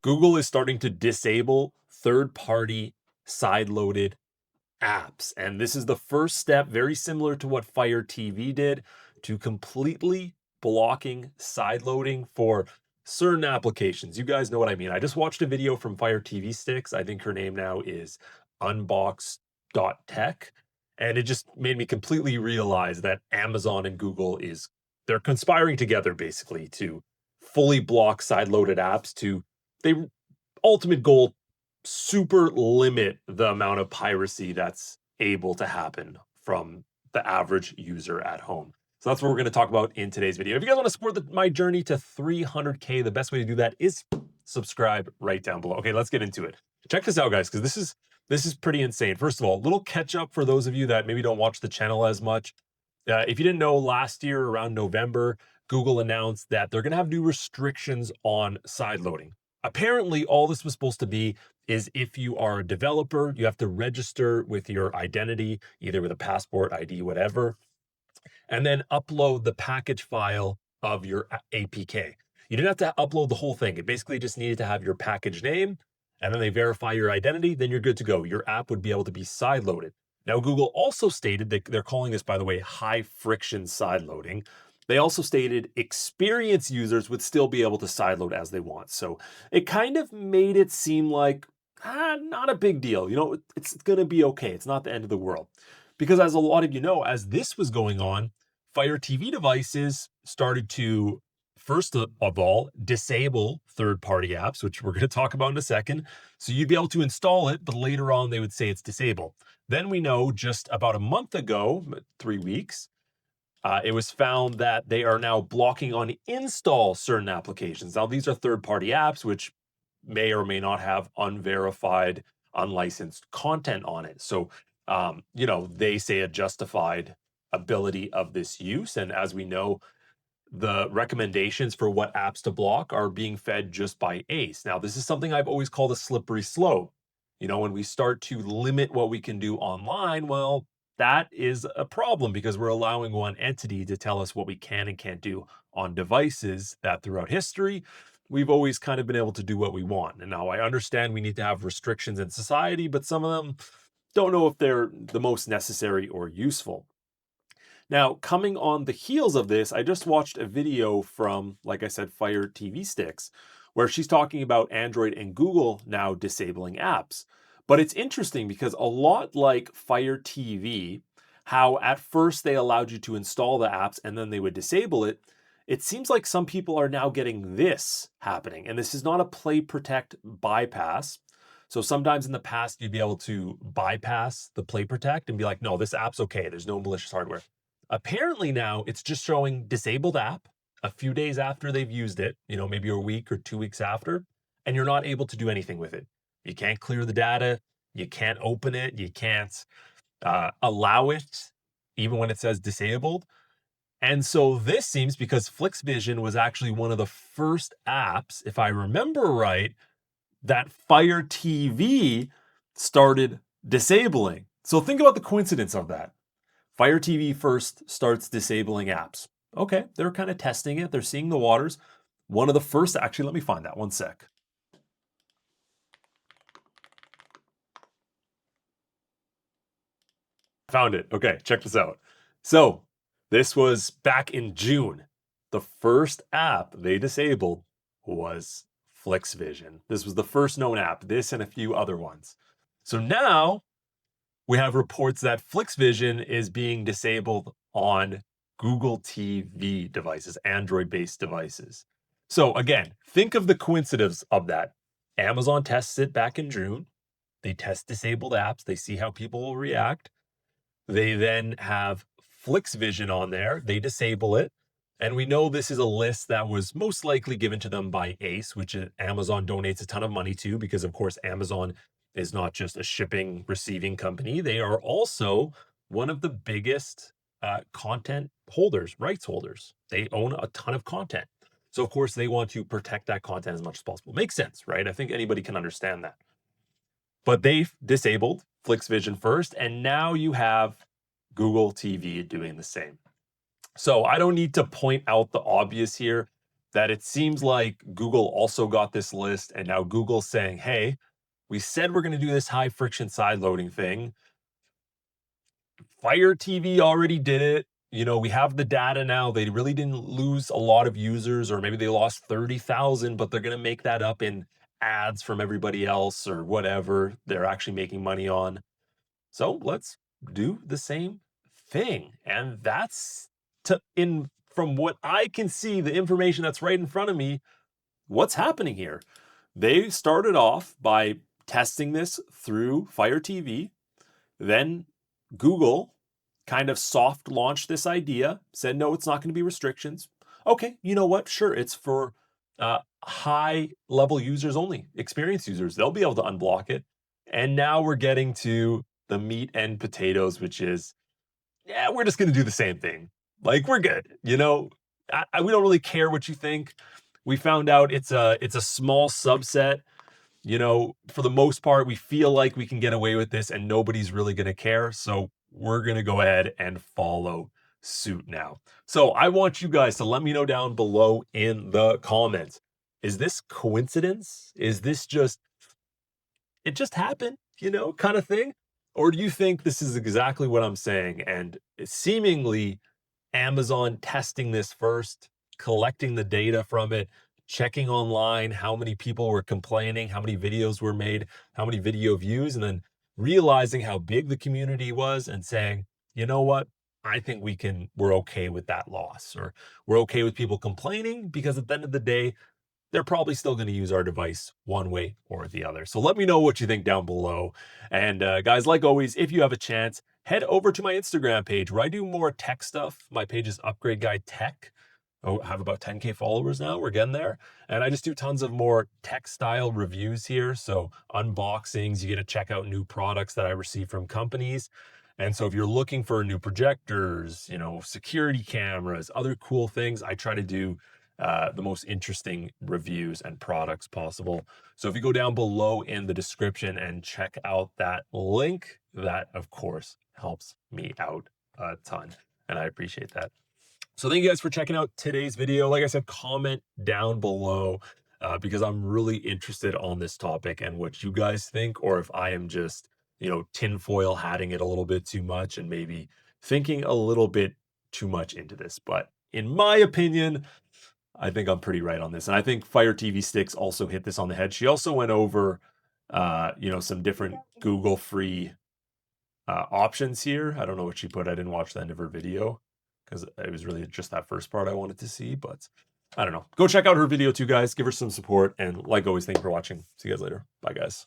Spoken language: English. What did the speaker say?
Google is starting to disable third-party side-loaded apps. And this is the first step, very similar to what Fire TV did, to completely blocking side loading for certain applications. You guys know what I mean. I just watched a video from Fire TV Sticks. I think her name now is unbox.tech. And it just made me completely realize that Amazon and Google they're conspiring together basically to fully block side loaded apps to they ultimate goal super limit the amount of piracy that's able to happen from the average user at home. So that's what we're going to talk about in today's video. If you guys want to support my journey to 300K, the best way to do that is subscribe right down below. Okay, let's get into it. Check this out, guys, because this is pretty insane. First of all, a little catch up for those of you that maybe don't watch the channel as much. If you didn't know, last year around November, Google announced that they're going to have new restrictions on side loading. Apparently, all this was supposed to be is if you are a developer, you have to register with your identity, either with a passport, ID, whatever, and then upload the package file of your APK. You didn't have to upload the whole thing. It basically just needed to have your package name, and then they verify your identity, then you're good to go. Your app would be able to be side loaded. Now, Google also stated that they're calling this, by the way, high friction side loading. They also stated experienced users would still be able to sideload as they want. So it kind of made it seem like, not a big deal. You know, it's going to be okay. It's not the end of the world. Because as a lot of you know, as this was going on, Fire TV devices started to, first of all, disable third-party apps, which we're going to talk about in a second. So you'd be able to install it, but later on they would say it's disabled. Then we know just about a month ago, 3 weeks, it was found that they are now blocking on install certain applications. Now, these are third-party apps, which may or may not have unverified, unlicensed content on it. So, they say a justified ability of this use. And as we know, the recommendations for what apps to block are being fed just by ACE. Now, this is something I've always called a slippery slope. When we start to limit what we can do online, well, that is a problem because we're allowing one entity to tell us what we can and can't do on devices that throughout history, we've always kind of been able to do what we want. And now I understand we need to have restrictions in society, but some of them don't know if they're the most necessary or useful. Now, coming on the heels of this, I just watched a video from, like I said, Fire TV Sticks, where she's talking about Android and Google now disabling apps. But it's interesting because a lot like Fire TV, how at first they allowed you to install the apps and then they would disable it, it seems like some people are now getting this happening. And this is not a play protect bypass. So sometimes in the past, you'd be able to bypass the play protect and be like, no, this app's okay. There's no malicious hardware. Apparently now it's just showing disabled app a few days after they've used it, maybe a week or 2 weeks after, and you're not able to do anything with it. You can't clear the data. You can't open it. You can't allow it, even when it says disabled. And so this seems because FlixVision was actually one of the first apps, if I remember right, that Fire TV started disabling. So think about the coincidence of that. Fire TV first starts disabling apps. Okay, they're kind of testing it. They're seeing the waters. One of the first, actually, let me find that one sec. Found it. Okay, check this out. So this was back in June. The first app they disabled was FlixVision. This was the first known app, this and a few other ones. So now we have reports that FlixVision is being disabled on Google TV devices, Android-based devices. So again, think of the coincidence of that. Amazon tests it back in June. They test disabled apps. They see how people will react. They then have FlixVision on there. They disable it. And we know this is a list that was most likely given to them by ACE, which Amazon donates a ton of money to because, of course, Amazon is not just a shipping receiving company. They are also one of the biggest content holders, rights holders. They own a ton of content. So, of course, they want to protect that content as much as possible. Makes sense, right? I think anybody can understand that. But they've disabled FlixVision first, and now you have Google TV doing the same. So I don't need to point out the obvious here. that it seems like Google also got this list, and now Google's saying, hey, we said we're going to do this high friction side loading thing. Fire TV already did it. You know, we have the data now. They really didn't lose a lot of users, or maybe they lost 30,000, but they're going to make that up in ads from everybody else or whatever they're actually making money on. So let's do the same thing. And that's from what I can see, the information that's right in front of me, what's happening here. They started off by testing this through Fire TV. Then Google kind of soft launched this idea, said, no, it's not going to be restrictions. Okay, you know what? Sure, it's for high level users only, experienced users. They'll be able to unblock it. And now we're getting to the meat and potatoes, which is, yeah, we're just going to do the same thing. Like, we're good. You know, we don't really care what you think. We found out it's a small subset. You know, for the most part, we feel like we can get away with this and nobody's really going to care. So we're going to go ahead and follow suit now. So I want you guys to let me know down below in the comments. Is this coincidence? Is this just, it just happened, you know, kind of thing? Or do you think this is exactly what I'm saying? And seemingly Amazon testing this first, collecting the data from it, checking online how many people were complaining, how many videos were made, how many video views, and then realizing how big the community was and saying, you know what? I think we're okay with that loss, or we're okay with people complaining, because at the end of the day, they're probably still going to use our device one way or the other. So let me know what you think down below. And guys, like always, if you have a chance, head over to my Instagram page where I do more tech stuff. My page is Upgrade Guy Tech. Oh, I have about 10K followers now. We're getting there. And I just do tons of more tech style reviews here. So unboxings, you get to check out new products that I receive from companies. And so if you're looking for new projectors, you know, security cameras, other cool things, I try to do the most interesting reviews and products possible. So if you go down below in the description and check out that link, that of course helps me out a ton. And I appreciate that. So thank you guys for checking out today's video. Like I said, comment down below because I'm really interested on this topic and what you guys think, or if I am just, you know, tinfoil hatting it a little bit too much and maybe thinking a little bit too much into this. But in my opinion, I think I'm pretty right on this. And I think Fire TV Sticks also hit this on the head. She also went over, you know, some different Google free options here. I don't know what she put. I didn't watch the end of her video because it was really just that first part I wanted to see. But I don't know. Go check out her video too, guys. Give her some support. And like always, thank you for watching. See you guys later. Bye, guys.